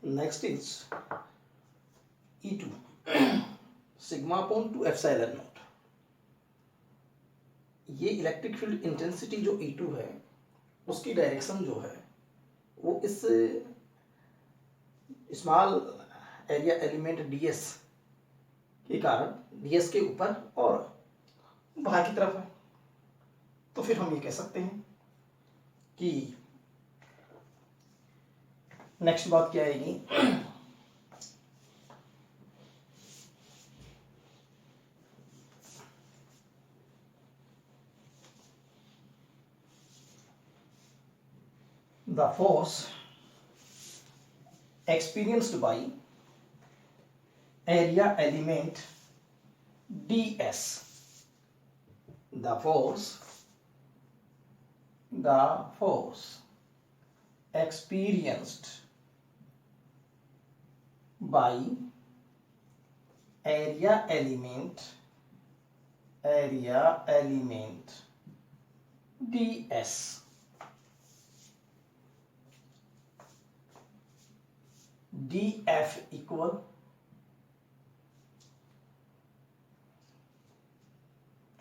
Next is E2 sigma upon 2 epsilon not. ये electric field intensity जो E2 है उसकी डायरेक्शन जो है वो इस स्मॉल एरिया एलिमेंट ds के कारण ds के ऊपर और बाहर की तरफ है। तो फिर हम ये कह सकते हैं कि नेक्स्ट बात क्या आएगी, the force experienced by area element ds, the force experienced by area element ds df equal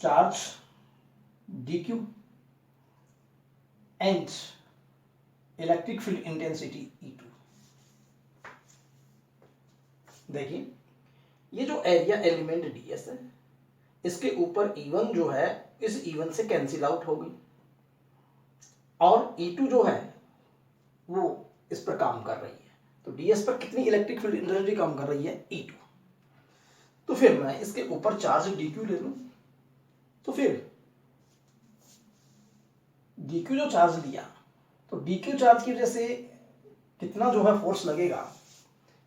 charge dq and electric field intensity E2। देखिए ये जो एरिया एलिमेंट ds है इसके ऊपर E1 जो है इस E1 से कैंसिल आउट हो गई और E2 जो है वो इस पर काम कर रही है। तो ds पर कितनी इलेक्ट्रिक फील्ड इंटेंसिटी काम कर रही है, E2। तो फिर मैं इसके ऊपर चार्ज dq ले लूं, तो फिर dq जो चार्ज लिया तो dq चार्ज की वजह से कितना जो है फोर्स लगेगा,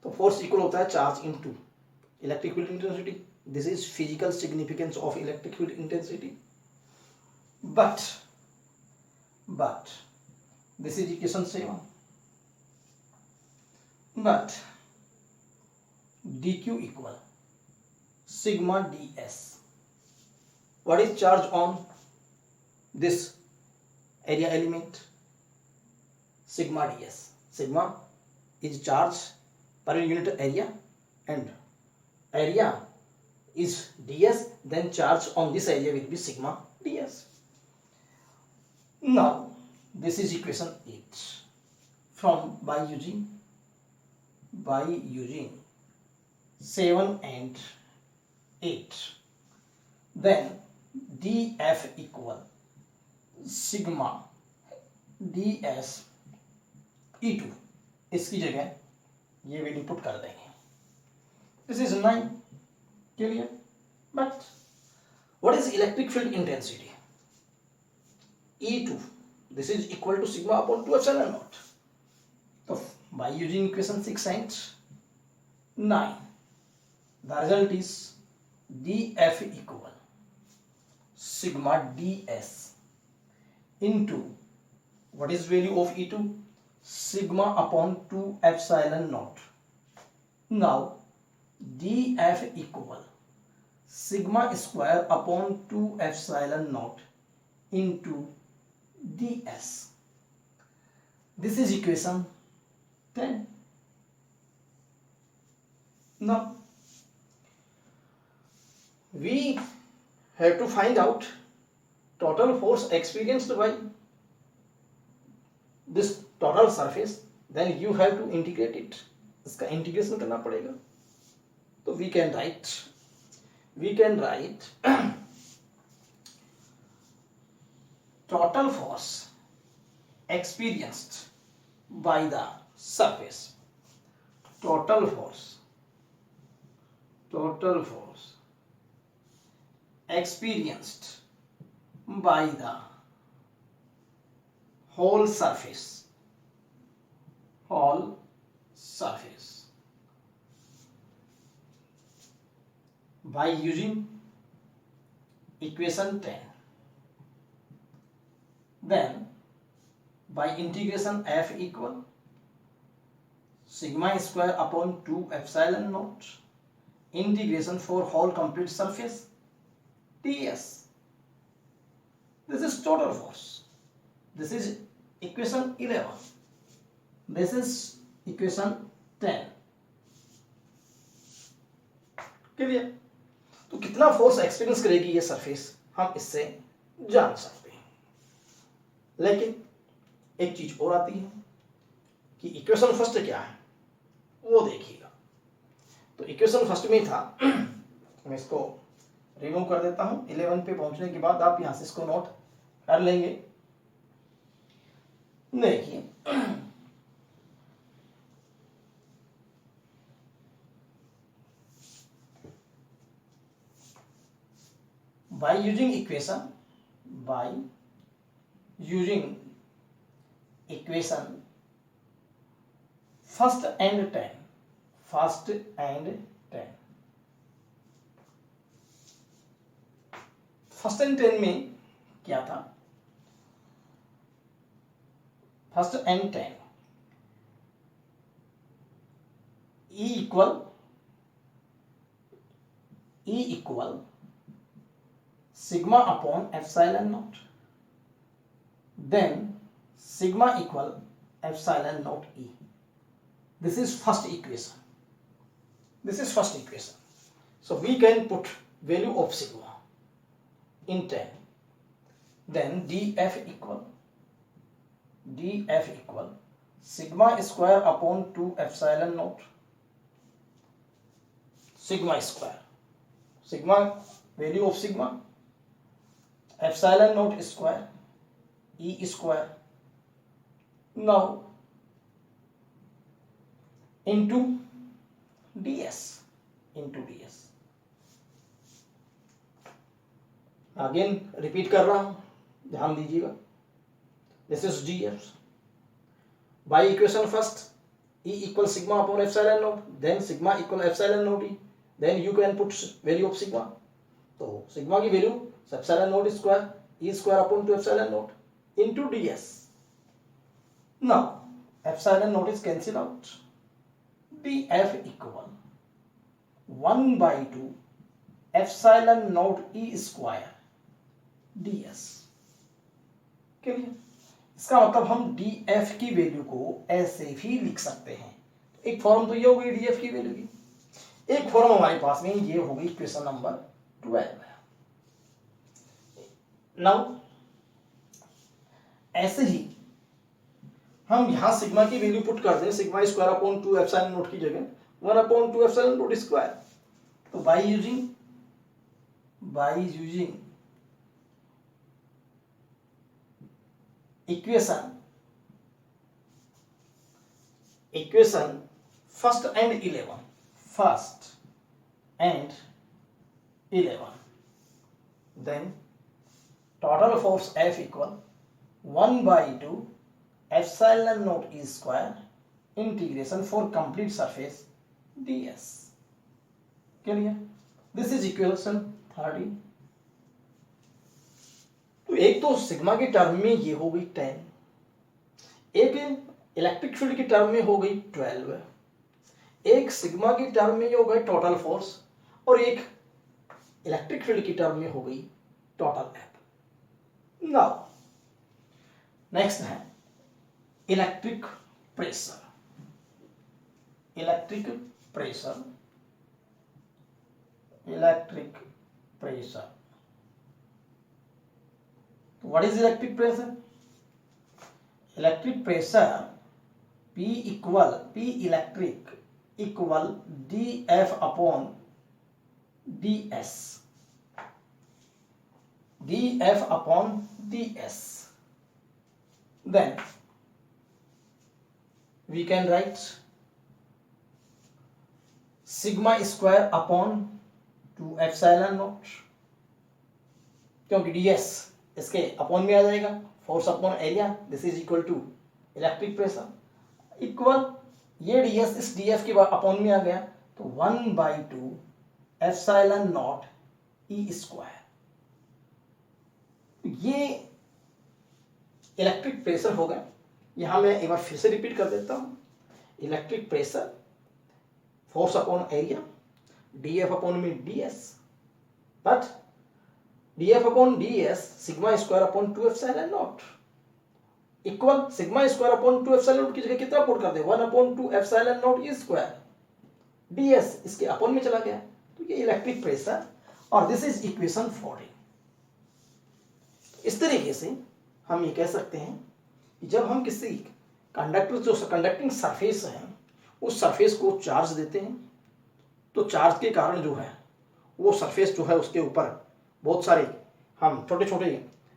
तो फोर्स इक्वल होता है charge into electric field intensity. This is physical significance of electric field intensity. But this is equation 7। but dq equal sigma ds. What is charge on this area element? Sigma ds. Sigma is charge per unit area and area is ds, then charge on this area will be sigma ds. Now this is equation 8 from by using 7 and 8, then df equal sigma ds E2, इसकी जगह ये value put कर देंगे। This is 9 clear. But what is electric field intensity E2, this is equal to sigma upon 2 epsilon naught. So by using equation 6 and 9, the result is df equal sigma ds into what is value of E2, sigma upon 2 epsilon naught. Now df equal sigma square upon 2 epsilon naught into ds. This is equation 10. Now we have to find out total force experienced by this total surface, then you have to integrate it. इसका integration करना पड़ेगा। तो we can write total force experienced by the surface, total force experienced by the whole surface by using equation 10, then by integration f equal sigma square upon 2 epsilon naught integration for whole complete surface ds. This is total force. This is equation 11. This is equation 10। Clear? तो कितना force experience करेगी ये surface हम इससे जान सकते हैं। लेकिन एक चीज और आती है कि इक्वेशन फर्स्ट क्या है वो देखिएगा। तो इक्वेशन फर्स्ट में था मैं इसको रिमूव कर देता हूं। 11 पे पहुंचने के बाद आप यहां से इसको नोट कर लेंगे। देखिए by using equation first and 10 first and 10 में क्या था? First and 10 E equal sigma upon epsilon naught, then sigma equal epsilon naught E. This is first equation. So we can put value of sigma in 10. Then df equal sigma square upon 2 epsilon naught, sigma square, value of sigma, epsilon naught square, E square, now into ds. Again repeat कर रहा हूं, ध्यान दीजिएगा। This is df by equation first E equal sigma upon epsilon naught, then sigma equal epsilon naught E, then you can put value of sigma. तो sigma की value epsilon not square E square upon 2 epsilon not into ds. Now epsilon not is cancel out, df equal 1/2 epsilon naught E square ds। Clear? इसका मतलब हम df की value को ऐसे भी लिख सकते हैं। एक फॉर्म तो ये हो गई df की वैल्यू की, एक फॉर्म हमारे पास में ये हो गई क्वेश्चन नंबर 12। नाउ ऐसे ही हम यहां सिग्मा की वैल्यू पुट कर दें, sigma square upon 2 epsilon not की जगह 1 अपॉन 2 एप्सिलॉन नॉट स्क्वायर। तो bye using equation first and 11 then total force F equal 1/2 epsilon naught E square integration for complete surface ds। Clear? This is equation 30। तो एक तो sigma की term में ये हो गई 10, एक इलेक्ट्रिक फील्ड की टर्म में हो गई 12, एक सिग्मा की टर्म में ये हो गई टोटल फोर्स, और एक इलेक्ट्रिक फील्ड की टर्म में हो गई टोटल एफ। नाउ नेक्स्ट है electric pressure. What is electric pressure? Electric pressure P electric equal dF upon ds, then we can write sigma square upon 2 epsilon naught, क्योंकि ds इसके upon में आ जाएगा, force upon area, this is equal to electric pressure equal ये ds इस df के upon में आ गया, तो 1/2 एप्सिलॉन नॉट E स्क्वायर। ये इलेक्ट्रिक प्रेशर हो गया। यहां मैं एक बार फिर से रिपीट कर देता हूं, electric pressure force upon area dF upon में ds, but dF upon ds sigma square upon 2 epsilon not. Equal sigma square upon 2 epsilon not की जगह कितना पुट कर दे 1/2 epsilon not E square ds, इसके अपॉन में चला गया, तो ये इलेक्ट्रिक प्रेशर, और दिस इज इक्वेशन 14। इस तरीके से हम ये कह सकते हैं कि जब हम किसी कंडक्टर जो कंडक्टिंग सरफेस है उस सरफेस को चार्ज देते हैं, तो चार्ज के कारण जो है वो सरफेस जो है उसके ऊपर बहुत सारे हम छोटे छोटे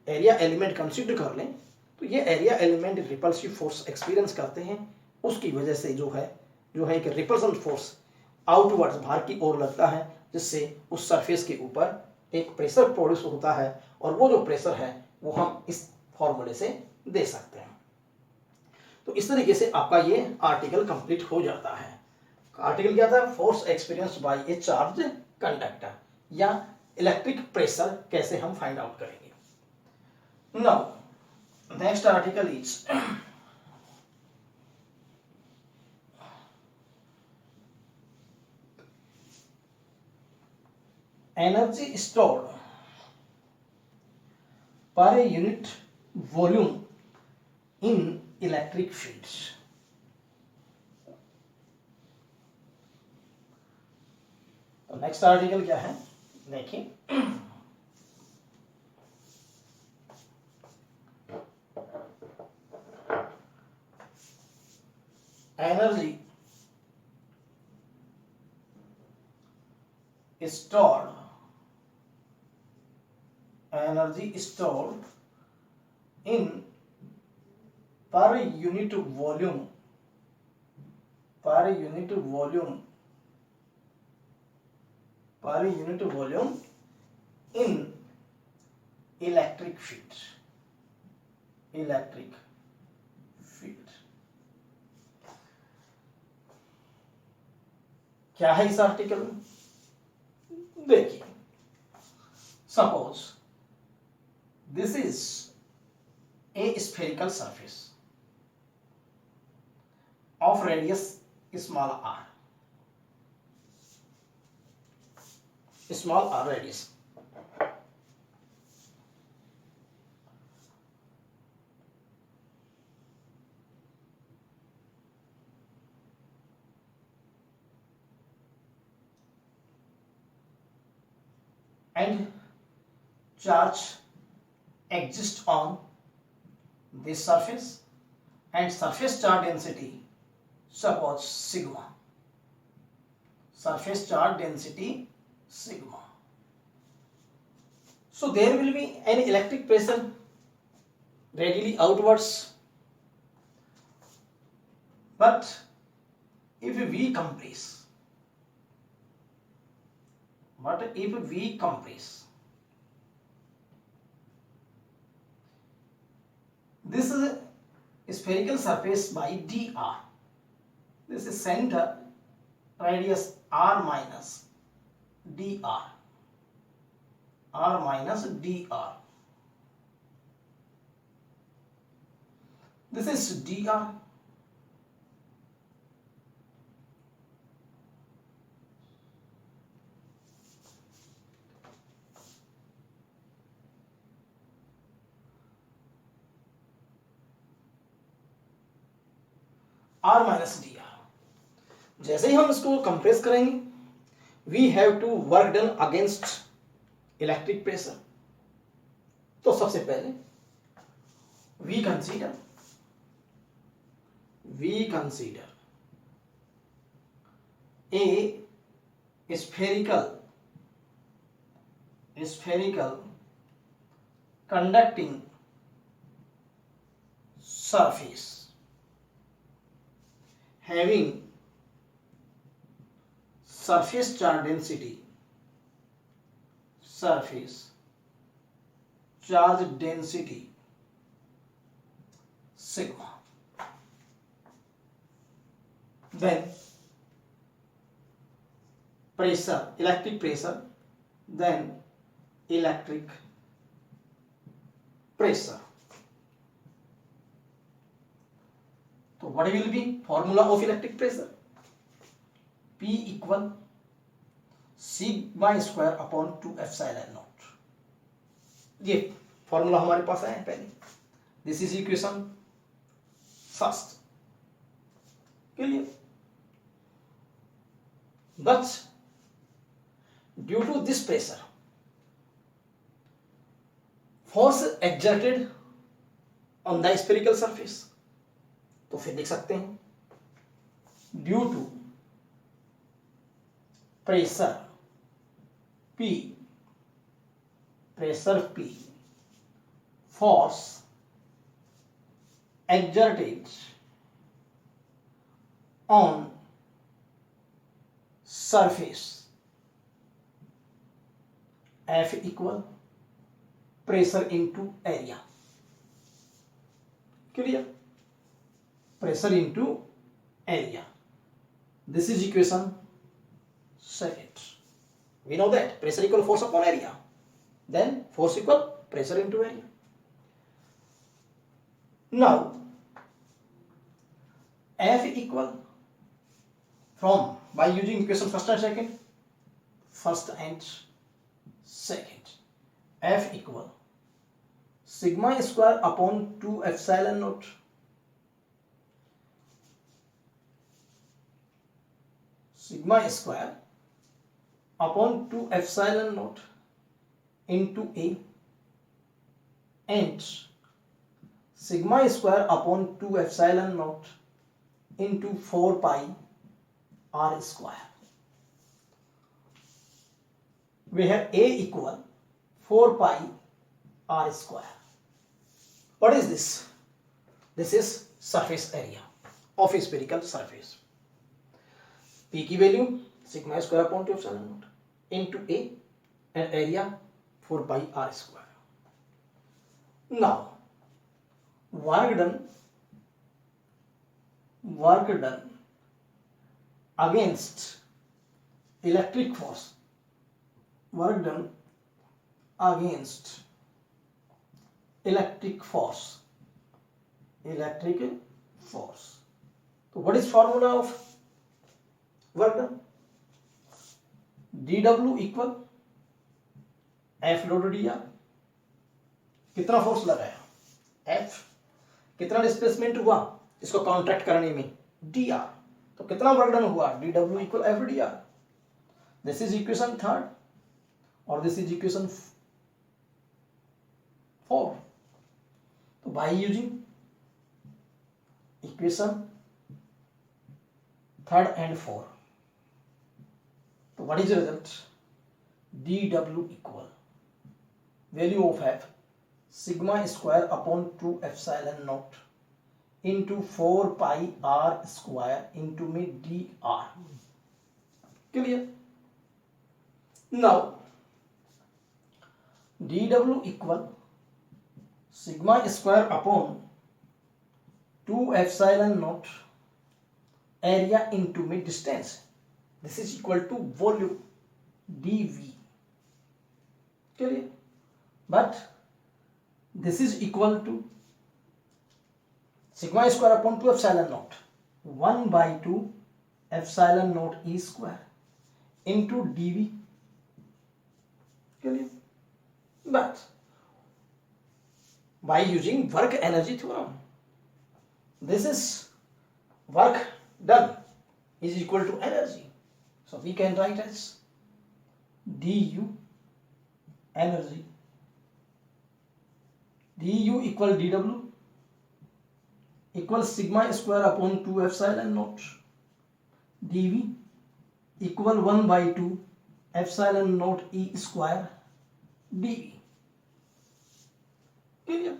एरिया एलिमेंट कंसीडर कर लें, तो ये area element repulsive force experience करते हैं, उसकी वजह से जो है एक रिपल्सन फोर्स आउटवर्ड्स बाहर की ओर लगता है, जिससे उस सरफेस के ऊपर एक प्रेशर प्रोड्यूस होता है, और वो जो प्रेशर है वो हम इस फॉर्मूले से दे सकते हैं। तो इस तरीके से आपका ये आर्टिकल कंप्लीट हो जाता है। आर्टिकल क्या था? Force experience by A charge conductor, या इलेक्ट्रिक प्रेशर कैसे हम फाइंड आउट करेंगे। Now next article is energy stored per unit volume in electric fields. तो नेक्स्ट आर्टिकल क्या है देखिए, energy stored in per unit volume in electric field। क्या है इस आर्टिकल में? देखिए, suppose this is a spherical surface of radius small r radius, and charge exists on this surface, and surface charge density suppose sigma, so there will be an electric pressure readily outwards, but if we compress, this is a spherical surface by dr, this is center radius r minus dr, this is dr, r minus d r. जैसे ही हम इसको compress करेंगे, we have to work done against electric pressure. तो सबसे पहले we consider a spherical conducting surface having surface charge density sigma, then pressure, electric pressure, then electric pressure. So what will be formula of electric pressure? P equal sigma square upon 2 epsilon naught। ये formula हमारे पास है पहले, this is equation first. Clear? But due to this pressure, force exerted on the spherical surface, तो फिर लिख सकते हैं due to pressure P, force exerted on surface, F equal pressure into area. Clear? Pressure into area. This is equation second. We know that pressure equal force upon area. Then force equal pressure into area. Now F equal from by using equation first and second, F equal sigma square upon 2 epsilon naught upon 2 epsilon naught into A and sigma square upon 2 epsilon naught into 4 pi r square. We have A equal 4 pi r square. What is this? This is surface area of a spherical surface. P की value sigma square upon 2 epsilon naught into A and area 4 pi r square. Now work done against electric force. Work done against electric force. So what is formula of work done? dW equal F dot dr. कितना force लगाया? F. कितना displacement हुआ इसको contract करने में? dr. तो कितना work done हुआ? dW equal F dr. This is equation third और this is equation 4. तो by using equation third and 4, so what is the result? dW equal value of F sigma square upon 2 epsilon naught into 4 pi r square into में dr. Clear? Now dW equal sigma square upon 2 epsilon naught area into में distance. This is equal to volume dV. Clear? But this is equal to sigma square upon 2 epsilon naught 1 by 2 epsilon naught E square into dV. Clear? But by using work energy theorem, this is work done is equal to energy. So we can write as du energy, du equal dW equal sigma square upon 2 epsilon naught dV equal 1 by 2 epsilon naught E square dV. Clear?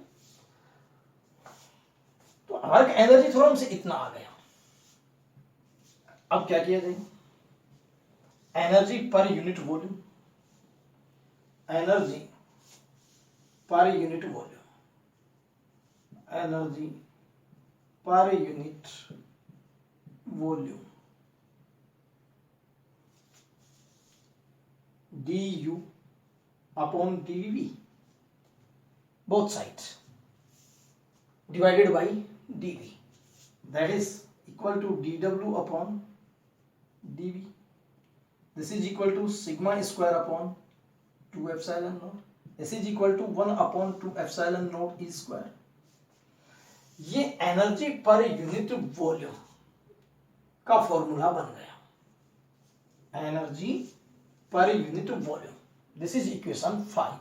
तो work energy theorem से इतना आ गया. अब क्या किया जाए? Energy per unit volume, energy per unit volume, energy per unit volume du upon dV, both sides divided by dV, that is equal to dW upon dV. This is equal to sigma square upon 2 epsilon naught. This is equal to 1 upon 2 epsilon naught E square. ये energy per unit volume का formula बन गया, energy per unit volume. This is equation 5,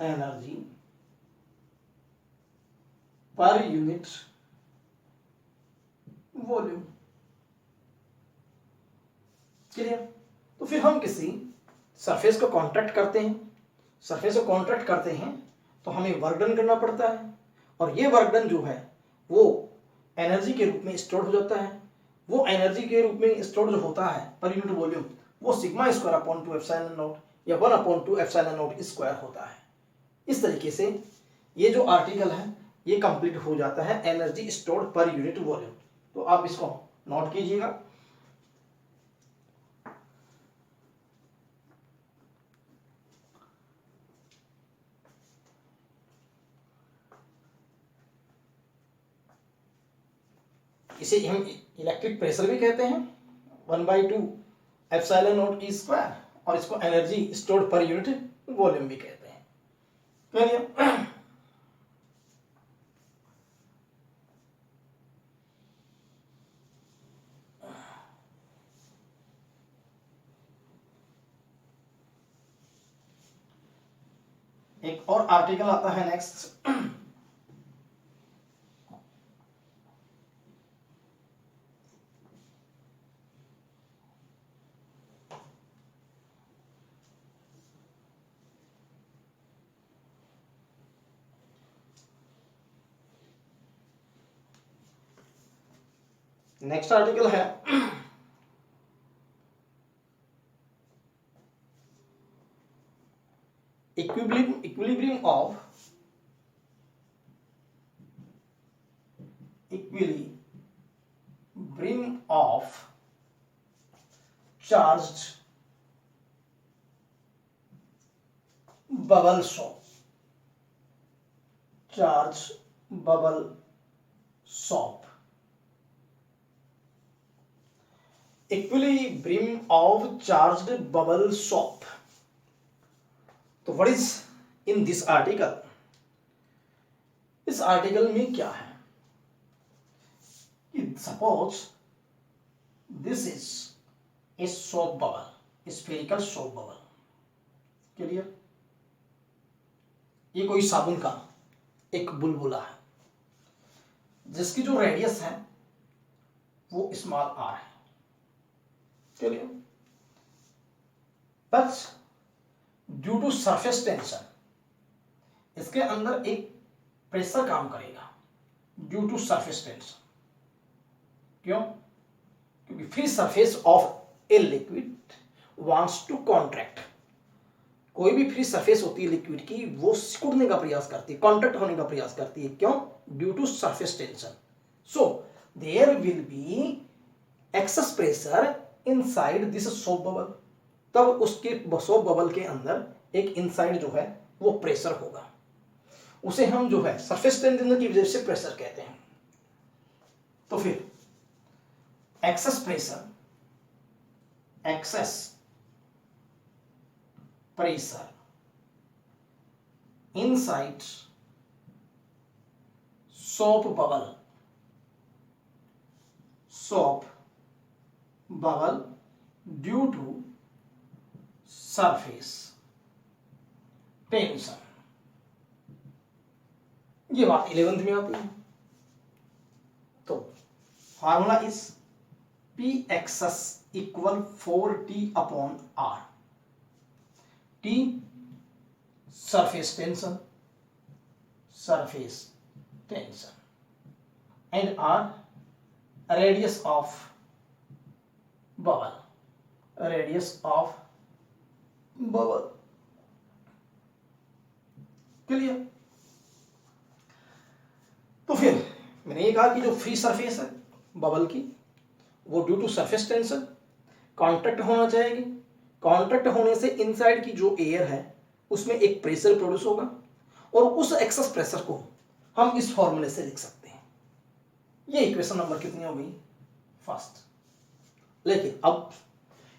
energy per unit volume. Clear? तो फिर हम किसी surface को contract करते हैं, सरफेस को कॉन्ट्रैक्ट करते हैं तो हमें वर्क डन करना पड़ता है, और ये वर्क डन जो है वो एनर्जी के रूप में स्टोर हो जाता है। वो एनर्जी के रूप में स्टोर जो होता है पर यूनिट वॉल्यूम, वो sigma square upon 2 epsilon not या 1 अपॉन 2 एप्सिलॉन नॉट स्क्वायर होता है। इस तरीके से ये जो आर्टिकल है ये कंप्लीट हो जाता है, energy stored per unit volume. तो आप इसको नोट कीजिएगा। इसे हम इलेक्ट्रिक प्रेशर भी कहते हैं, 1/2 एप्सिलॉन नॉट ई स्क्वायर, और इसको energy stored per unit volume भी कहते हैं। क्लियर? एक और आर्टिकल आता है नेक्स्ट, नेक्स्ट आर्टिकल है equilibrium of charged bubble soap, charged bubble soap, equilibrium of charged bubble soap। तो what is in this article? इस आर्टिकल में क्या है कि suppose this is a soap bubble, spherical soap bubble. Clear? ये कोई साबुन का एक बुलबुला है जिसकी जो रेडियस है वो स्मॉल आर है। Clear? But due to surface tension इसके अंदर एक प्रेशर काम करेगा, ड्यू टू सरफेस टेंशन। क्यों? क्योंकि free surface of a liquid wants to contract. कोई भी फ्री सरफेस होती है लिक्विड की, वो सिकुड़ने का प्रयास करती है, कॉन्ट्रैक्ट होने का प्रयास करती है। क्यों? Due to surface tension. So there will be excess pressure inside this soap bubble. तब उसके सोप बबल के अंदर एक इनसाइड जो है वो प्रेशर होगा, उसे हम जो है सरफेस टेंशन की वजह से प्रेशर कहते हैं। तो फिर excess pressure inside soap bubble due to surface tension. ये बात 11th में आती है। तो formula is P excess equal 4T upon R। T surface tension and R radius of bubble, clear? तो फिर मैंने ये कहा कि जो फ्री सरफेस है बबल की वो due to surface tension contract होना चाहिए। कॉन्ट्रैक्ट होने से इनसाइड की जो एयर है उसमें एक प्रेशर प्रोड्यूस होगा, और उस एक्सेस प्रेशर को हम इस फॉर्मूले से लिख सकते हैं। ये इक्वेशन नंबर कितनी हो गई? फर्स्ट। लेकिन अब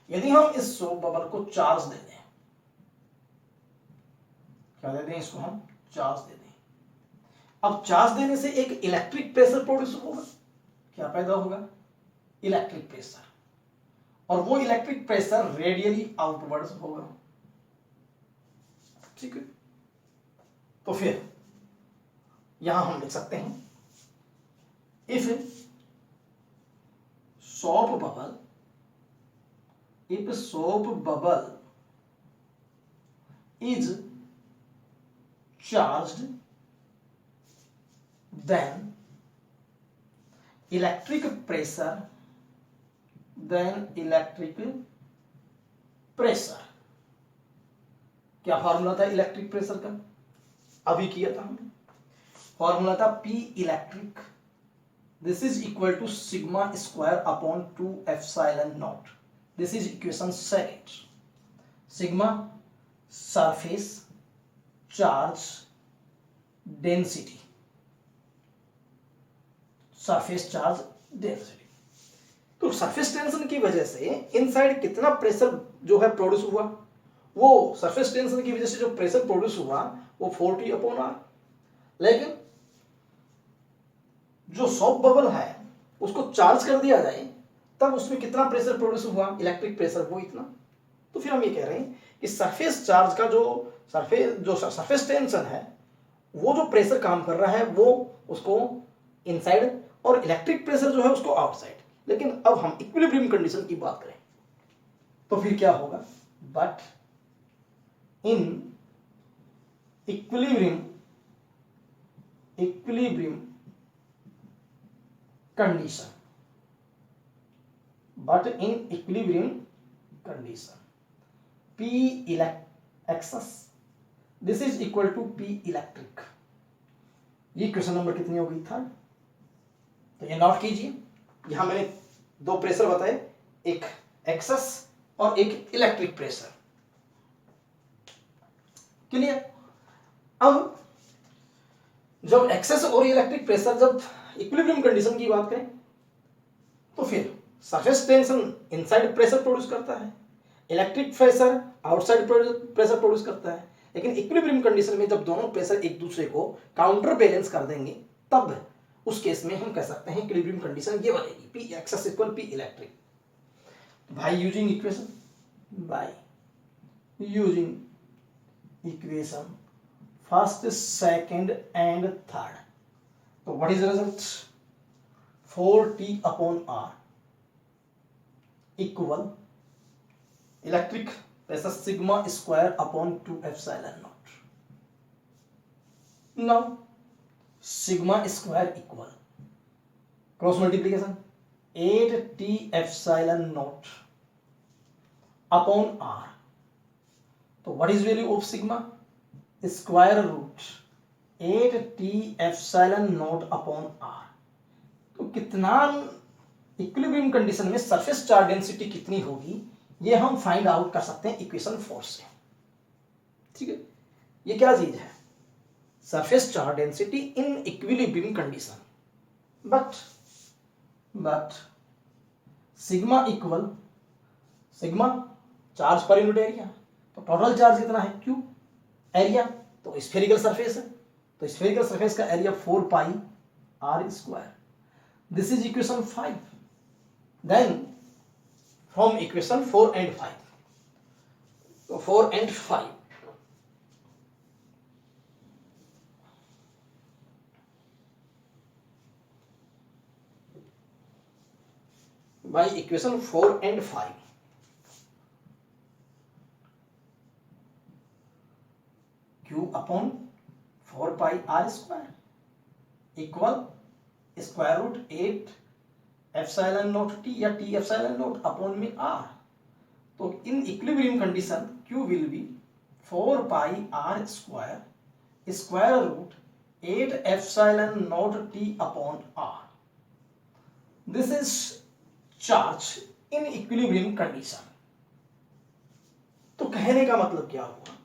यदि हम इस सोप बबल को चार्ज दे दें, क्या दे दें इसको हम? चार्ज दे दें, अब चार्ज देने से एक इलेक्ट्रिक प्रेशर प्रोड्यूस होगा। क्या पैदा होगा? इलेक्ट्रिक प्रेशर, और वो इलेक्ट्रिक प्रेशर रेडियली आउटवर्ड्स होगा। ठीक है, तो फिर यहां हम लिख सकते हैं if soap bubble is charged, then electric pressure क्या फॉर्मूला था इलेक्ट्रिक प्रेशर का? अभी किया था हमने। फॉर्मूला था P electric, this is equal to sigma square upon 2 epsilon naught. This is equation second. Sigma surface charge density, surface charge density. तो surface tension की वजह से इनसाइड कितना प्रेशर जो है प्रोड्यूस हुआ, वो सरफेस टेंशन की वजह से जो प्रेशर प्रोड्यूस हुआ वो 40 अपॉन आर। लेकिन जो सोप बबल है उसको चार्ज कर दिया जाए तब उसमें कितना प्रेशर प्रोड्यूस हुआ, इलेक्ट्रिक प्रेशर, वो इतना। तो फिर हम ये कह रहे हैं कि सरफेस चार्ज का जो सरफेस टेंशन है, वो जो प्रेशर काम कर रहा है वो उसको इनसाइड, और इलेक्ट्रिक प्रेशर जो है उसको आउटसाइड। लेकिन अब हम इक्विलिब्रियम कंडीशन की बात करें तो फिर क्या होगा? But in equilibrium condition, P excess this is equal to P electric. ये क्वेश्चन नंबर कितनी हो गई? थर्ड। तो ये नोट कीजिए, यहां मैंने दो प्रेशर बताए, एक एक्सेस और एक इलेक्ट्रिक प्रेशर। क्लियर? अब जब एक्सेस और इलेक्ट्रिक प्रेशर, जब इक्विलिब्रियम कंडीशन की बात करें तो फिर surface tension inside pressure produce करता है, electric pressure outside pressure produce करता है। लेकिन इक्विलिब्रियम कंडीशन में जब दोनों प्रेशर एक दूसरे को काउंटर बैलेंस कर देंगे तब उस केस में हम कह सकते हैं इक्विलिब्रियम कंडीशन ये बनेगी, P excess equal P electric. By using equation first, second and third, तो what is result? 4T upon R equal electric pressure sigma square upon 2 epsilon naught. Now sigma square equal cross multiplication 8T epsilon naught upon R। तो what is value of sigma? Square root 8T epsilon naught upon R। तो कितना equilibrium condition में surface charge density कितनी होगी ये हम find out कर सकते हैं इक्वेशन 4 से। ठीक है, ये क्या चीज है? Surface charge density in equilibrium condition. But sigma equal sigma charge per unit area, तो टोटल चार्ज कितना है? Q एरिया, तो स्फेरिकल सरफेस है, तो स्फेरिकल सरफेस का area 4 pi R square. This is equation 5। Then from equation 4 and 5, तो 4 and 5 by equation 4 and 5 Q upon 4 pi R square equal square root 8 epsilon naught T या T epsilon naught upon में R। तो in equilibrium condition Q will be 4 pi R square square root 8 epsilon naught T upon R। This is charge in equilibrium condition. तो कहने का मतलब क्या हुआ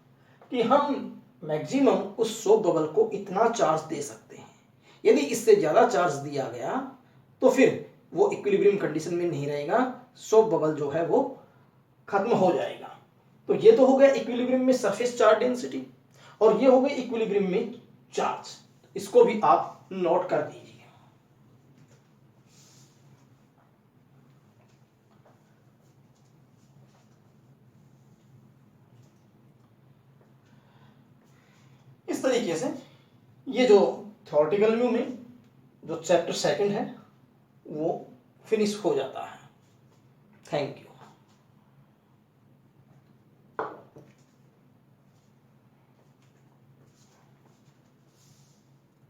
कि हम मैक्सिमम उस सोप बबल को इतना चार्ज दे सकते हैं। यदि इससे ज्यादा चार्ज दिया गया तो फिर वो इक्विलिब्रियम कंडीशन में नहीं रहेगा, सोप बबल जो है वो खत्म हो जाएगा। तो ये तो हो गया इक्विलिब्रियम में सरफेस चार्ज डेंसिटी, और ये हो गया इक्विलिब्रियम में चार्ज। इसको भी आप नोट कर दीजिए। इस तरीके से ये जो थ्योरेटिकल व्यू में जो चैप्टर सेकंड है वो फिनिश हो जाता है। Thank you.